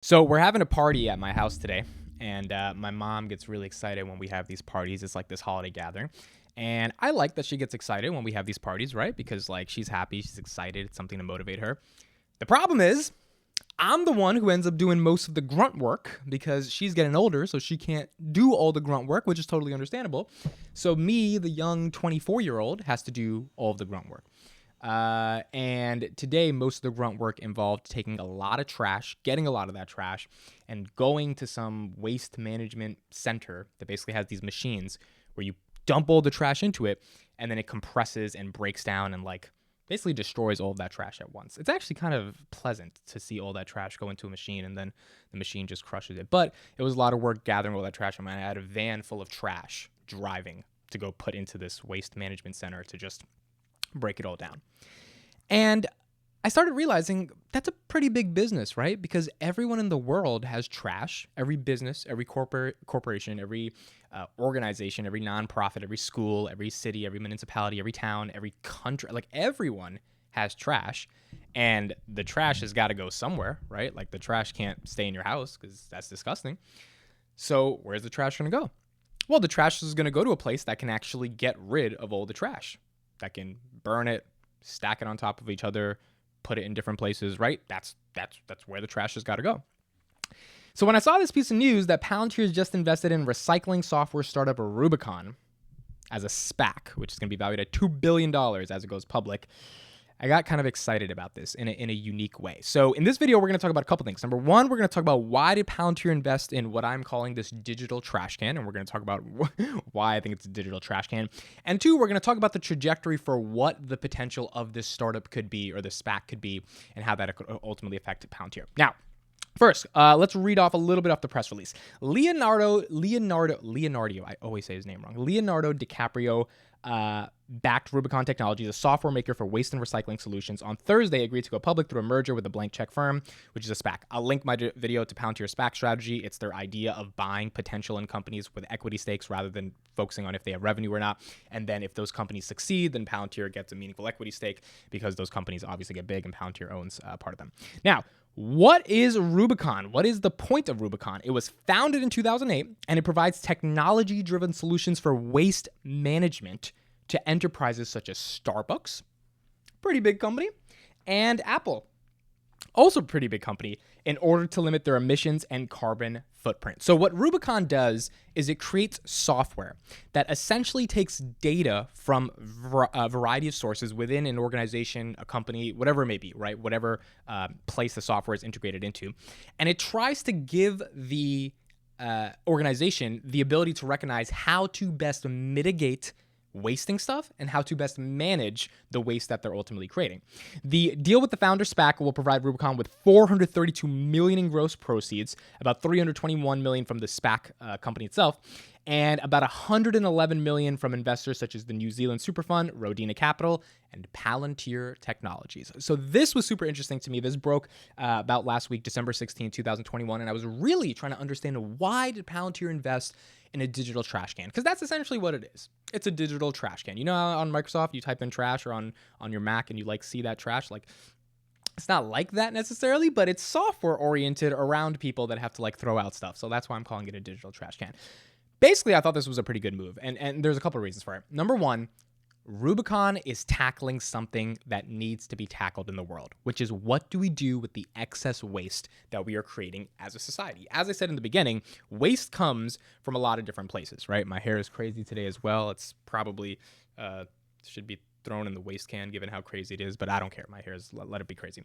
So we're having a party at my house today, and my mom gets really excited when we have these parties. It's like this holiday gathering, and I like that she gets excited when we have these parties, right? Because like she's happy, she's excited. It's something to motivate her. The problem is, I'm the one who ends up doing most of the grunt work because she's getting older, so she can't do all the grunt work, which is totally understandable. So me, the young 24-year-old, has to do all of the grunt work. And today, most of the grunt work involved taking a lot of trash, getting a lot of that trash, and going to some waste management center that basically has these machines where you dump all the trash into it, and then it compresses and breaks down and like basically destroys all of that trash at once. It's actually kind of pleasant to see all that trash go into a machine and then the machine just crushes it. But it was a lot of work gathering all that trash. I had a van full of trash driving to go put into this waste management center to just break it all down. And I started realizing that's a pretty big business, right? Because everyone in the world has trash. Every business, every corporation, every organization, every nonprofit, every school, every city, every municipality, every town, every country, like everyone has trash. And the trash has got to go somewhere, right? Like the trash can't stay in your house because that's disgusting. So where's the trash going to go? Well, the trash is going to go to a place that can actually get rid of all the trash, that can burn it, stack it on top of each other, put it in different places, right? That's where the trash has got to go. So when I saw this piece of news that Palantir has just invested in recycling software startup Rubicon as a SPAC, which is going to be valued at $2 billion as it goes public, I got kind of excited about this in a unique way. So in this video, we're going to talk about a couple things. Number one, we're going to talk about why did Palantir invest in what I'm calling this digital trash can, and we're going to talk about why I think it's a digital trash can. And two, we're going to talk about the trajectory for what the potential of this startup could be, or the SPAC could be, and how that could ultimately affect Palantir. Now, first, let's read off a little bit off the press release. Leonardo, I always say his name wrong. Leonardo DiCaprio backed Rubicon Technologies, a software maker for waste and recycling solutions, on Thursday agreed to go public through a merger with a blank check firm, which is a SPAC. I'll link my video to Palantir SPAC strategy. It's their idea of buying potential in companies with equity stakes rather than focusing on if they have revenue or not. And then if those companies succeed, then Palantir gets a meaningful equity stake because those companies obviously get big and Palantir owns part of them. Now, what is Rubicon? What is the point of Rubicon? It was founded in 2008, and it provides technology-driven solutions for waste management to enterprises such as Starbucks, pretty big company, and Apple, also pretty big company, in order to limit their emissions and carbon footprint. So what Rubicon does is it creates software that essentially takes data from a variety of sources within an organization, a company, whatever it may be, right? Whatever place the software is integrated into. And it tries to give the organization the ability to recognize how to best mitigate wasting stuff and how to best manage the waste that they're ultimately creating. The deal with the founder SPAC will provide Rubicon with $432 million in gross proceeds, about $321 million from the SPAC company itself, and about $111 million from investors such as the New Zealand Super Fund, Rodina Capital, and Palantir Technologies. So this was super interesting to me. This broke about last week, December 16, 2021, and I was really trying to understand, why did Palantir invest in a digital trash can? Because that's essentially what it is. It's a digital trash can. You know how on Microsoft you type in trash, or on your Mac and you like see that trash? Like, it's not like that necessarily, but it's software oriented around people that have to like throw out stuff. So that's why I'm calling it a digital trash can. Basically, I thought this was a pretty good move, and there's a couple of reasons for it. Number one, Rubicon is tackling something that needs to be tackled in the world, which is, what do we do with the excess waste that we are creating as a society? As I said in the beginning, waste comes from a lot of different places, right? My hair is crazy today as well. It's probably should be thrown in the waste can given how crazy it is, but I don't care. My hair is, let it be crazy.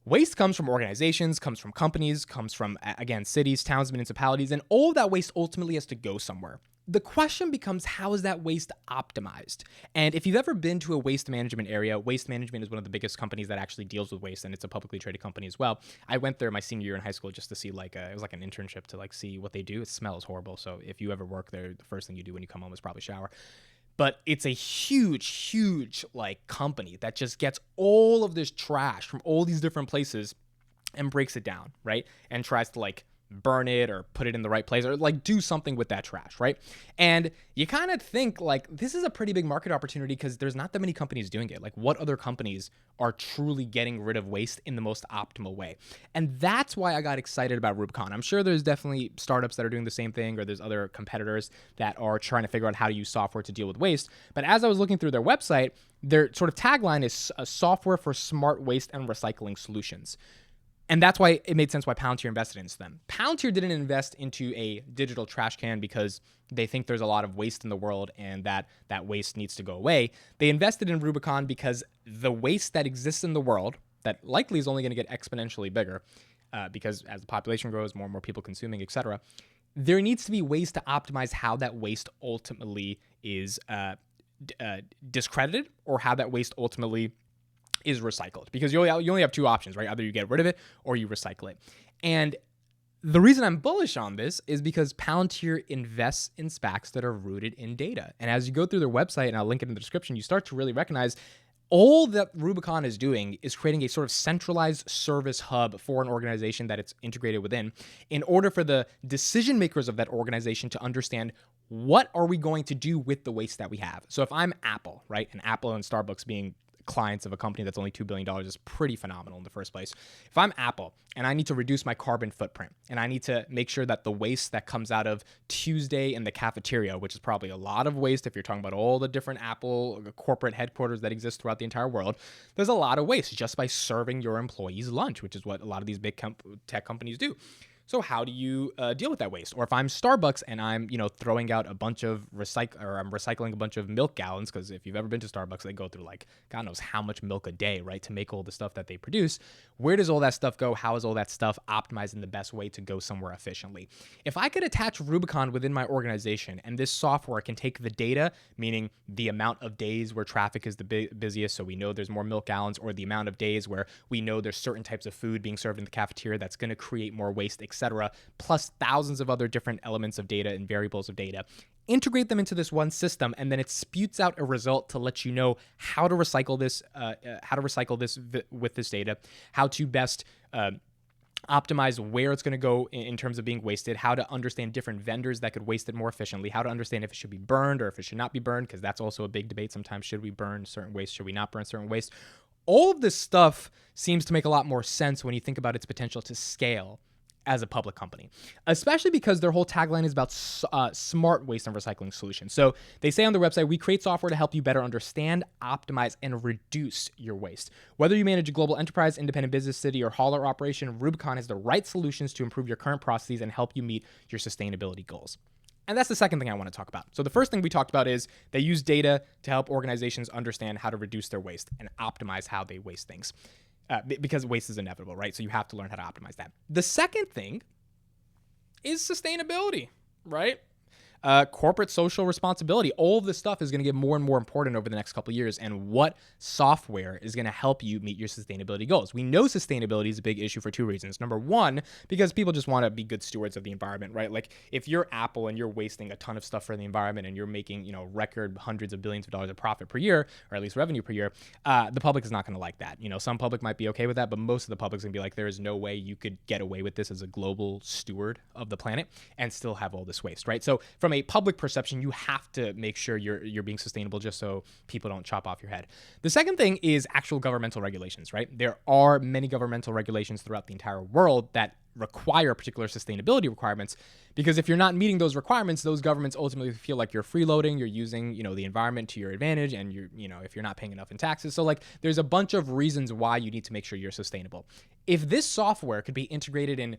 Waste comes from organizations, comes from companies, comes from, again, cities, towns, municipalities, and all of that waste ultimately has to go somewhere. The question becomes, how is that waste optimized? And if you've ever been to a waste management area, Waste Management is one of the biggest companies that actually deals with waste, and it's a publicly traded company as well. I went there my senior year in high school just to see, like, it was like an internship to like see what they do. It smells horrible. So if you ever work there, the first thing you do when you come home is probably shower. But it's a huge like company that just gets all of this trash from all these different places and breaks it down, right? And tries to like burn it or put it in the right place or like do something with that trash, right? And you kind of think like this is a pretty big market opportunity because there's not that many companies doing it. Like what other companies are truly getting rid of waste in the most optimal way? And that's why I got excited about Rubicon. I'm sure there's definitely startups that are doing the same thing, or there's other competitors that are trying to figure out how to use software to deal with waste. But as I was looking through their website, their sort of tagline is a software for smart waste and recycling solutions. And that's why it made sense why Palantir invested into them. Palantir didn't invest into a digital trash can because they think there's a lot of waste in the world and that waste needs to go away. They invested in Rubicon because the waste that exists in the world, that likely is only going to get exponentially bigger because as the population grows, more and more people consuming, etc., there needs to be ways to optimize how that waste ultimately is discredited or how that waste ultimately is recycled, because you only have two options, right? Either you get rid of it or you recycle it. And the reason I'm bullish on this is because Palantir invests in SPACs that are rooted in data. And as you go through their website, and I'll link it in the description, you start to really recognize all that Rubicon is doing is creating a sort of centralized service hub for an organization that it's integrated within in order for the decision makers of that organization to understand what are we going to do with the waste that we have. So if I'm Apple, right, and Apple and Starbucks being clients of a company that's only $2 billion is pretty phenomenal in the first place. If I'm Apple and I need to reduce my carbon footprint and I need to make sure that the waste that comes out of Tuesday in the cafeteria, which is probably a lot of waste if you're talking about all the different Apple corporate headquarters that exist throughout the entire world, there's a lot of waste just by serving your employees lunch, which is what a lot of these big tech companies do. So how do you deal with that waste? Or if I'm Starbucks and I'm, throwing out a bunch of I'm recycling a bunch of milk gallons, because if you've ever been to Starbucks, they go through like God knows how much milk a day, right, to make all the stuff that they produce. Where does all that stuff go? How is all that stuff optimized in the best way to go somewhere efficiently? If I could attach Rubicon within my organization and this software can take the data, meaning the amount of days where traffic is the busiest, so we know there's more milk gallons, or the amount of days where we know there's certain types of food being served in the cafeteria that's going to create more waste, etc., plus thousands of other different elements of data and variables of data, integrate them into this one system, and then it spits out a result to let you know how to recycle this, with this data, how to best optimize where it's going to go in terms of being wasted, how to understand different vendors that could waste it more efficiently, how to understand if it should be burned or if it should not be burned, because that's also a big debate sometimes. Should we burn certain waste? Should we not burn certain waste? All of this stuff seems to make a lot more sense when you think about its potential to scale as a public company, especially because their whole tagline is about smart waste and recycling solutions. So they say on their website, we create software to help you better understand, optimize, and reduce your waste. Whether you manage a global enterprise, independent business, city, or hauler operation, Rubicon has the right solutions to improve your current processes and help you meet your sustainability goals. And that's the second thing I want to talk about. So the first thing we talked about is they use data to help organizations understand how to reduce their waste and optimize how they waste things. Because waste is inevitable, right? So you have to learn how to optimize that. The second thing is sustainability, right? Corporate social responsibility. All of this stuff is going to get more and more important over the next couple of years, and what software is going to help you meet your sustainability goals. We know sustainability is a big issue for two reasons. Number one, because people just want to be good stewards of the environment, right? Like if you're Apple and you're wasting a ton of stuff for the environment and you're making, record hundreds of billions of dollars of profit per year, or at least revenue per year, the public is not going to like that. Some public might be okay with that, but most of the public's going to be like, there is no way you could get away with this as a global steward of the planet and still have all this waste, right? So from a public perception, you have to make sure you're being sustainable just so people don't chop off your head. The second thing is actual governmental regulations, right? There are many governmental regulations throughout the entire world that require particular sustainability requirements, because if you're not meeting those requirements, those governments ultimately feel like you're freeloading, you're using, the environment to your advantage, and if you're not paying enough in taxes. So like there's a bunch of reasons why you need to make sure you're sustainable. If this software could be integrated in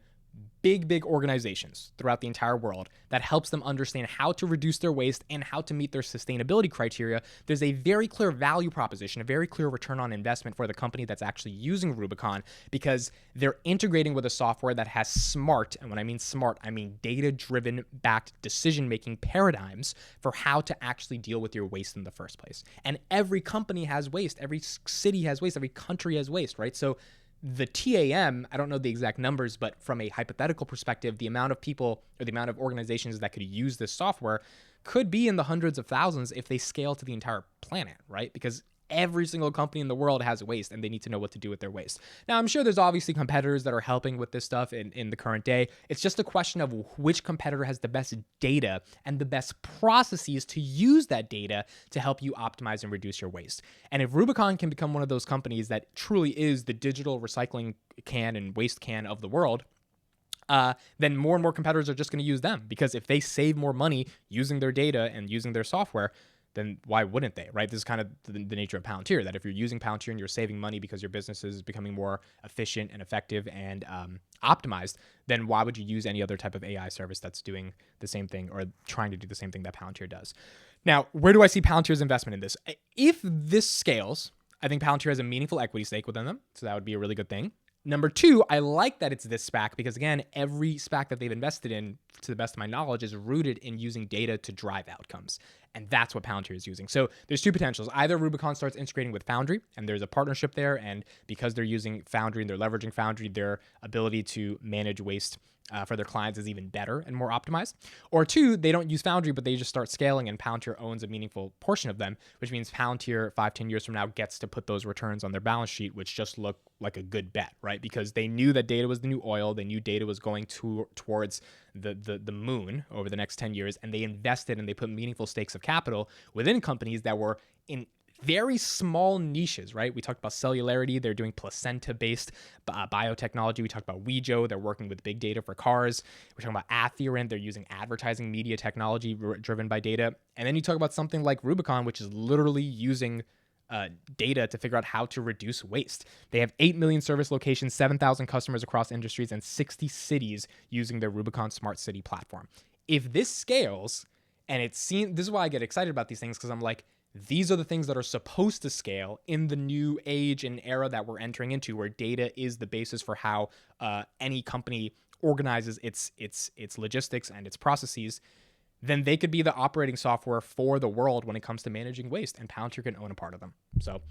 big organizations throughout the entire world that helps them understand how to reduce their waste and how to meet their sustainability criteria, there's a very clear value proposition, a very clear return on investment for the company that's actually using Rubicon, because they're integrating with a software that has smart, and when I mean smart, I mean data-driven backed decision-making paradigms for how to actually deal with your waste in the first place. And every company has waste, every city has waste, every country has waste, right? So the TAM, I don't know the exact numbers, but from a hypothetical perspective, the amount of people or the amount of organizations that could use this software could be in the hundreds of thousands if they scale to the entire planet, right? Because every single company in the world has waste and they need to know what to do with their waste. Now, I'm sure there's obviously competitors that are helping with this stuff in the current day. It's just a question of which competitor has the best data and the best processes to use that data to help you optimize and reduce your waste. And if Rubicon can become one of those companies that truly is the digital recycling can and waste can of the world, then more and more competitors are just going to use them, because if they save more money using their data and using their software, then why wouldn't they, right? This is kind of the nature of Palantir, that if you're using Palantir and you're saving money because your business is becoming more efficient and effective and optimized, then why would you use any other type of AI service that's doing the same thing or trying to do the same thing that Palantir does? Now, where do I see Palantir's investment in this? If this scales, I think Palantir has a meaningful equity stake within them, so that would be a really good thing. Number two, I like that it's this SPAC because, again, every SPAC that they've invested in, to the best of my knowledge, is rooted in using data to drive outcomes. And that's what Palantir is using. So there's two potentials. Either Rubicon starts integrating with Foundry, and there's a partnership there, and because they're using Foundry and they're leveraging Foundry, their ability to manage waste for their clients is even better and more optimized. Or two, they don't use Foundry, but they just start scaling, and Palantir owns a meaningful portion of them, which means Palantir 5-10 years from now gets to put those returns on their balance sheet, which just look like a good bet, right? Because they knew that data was the new oil. They knew data was going towards the moon over the next 10 years, and they invested and they put meaningful stakes of capital within companies that were in very small niches, right? We talked about cellularity. They're doing placenta-based biotechnology. We talked about Wejo. They're working with big data for cars. We're talking about Atherin. They're using advertising media technology driven by data. And then you talk about something like Rubicon, which is literally using data to figure out how to reduce waste. They have 8 million service locations, 7,000 customers across industries, and 60 cities using their Rubicon Smart City platform. If this scales, and this is why I get excited about these things, because I'm like, these are the things that are supposed to scale in the new age and era that we're entering into, where data is the basis for how any company organizes its logistics and its processes. Then they could be the operating software for the world when it comes to managing waste, and Palantir can own a part of them. So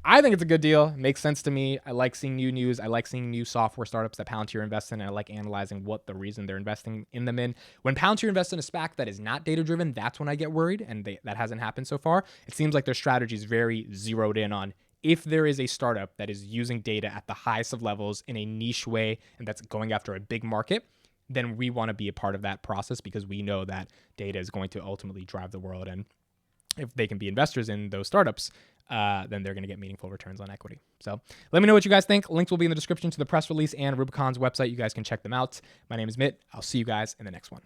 I think it's a good deal. It makes sense to me. I like seeing new news. I like seeing new software startups that Palantir invests in, and I like analyzing what the reason they're investing in them in. When Palantir invests in a SPAC that is not data-driven, that's when I get worried, and that hasn't happened so far. It seems like their strategy is very zeroed in on if there is a startup that is using data at the highest of levels in a niche way and that's going after a big market, then we want to be a part of that process, because we know that data is going to ultimately drive the world. And if they can be investors in those startups, then they're going to get meaningful returns on equity. So let me know what you guys think. Links will be in the description to the press release and Rubicon's website. You guys can check them out. My name is Mitt. I'll see you guys in the next one.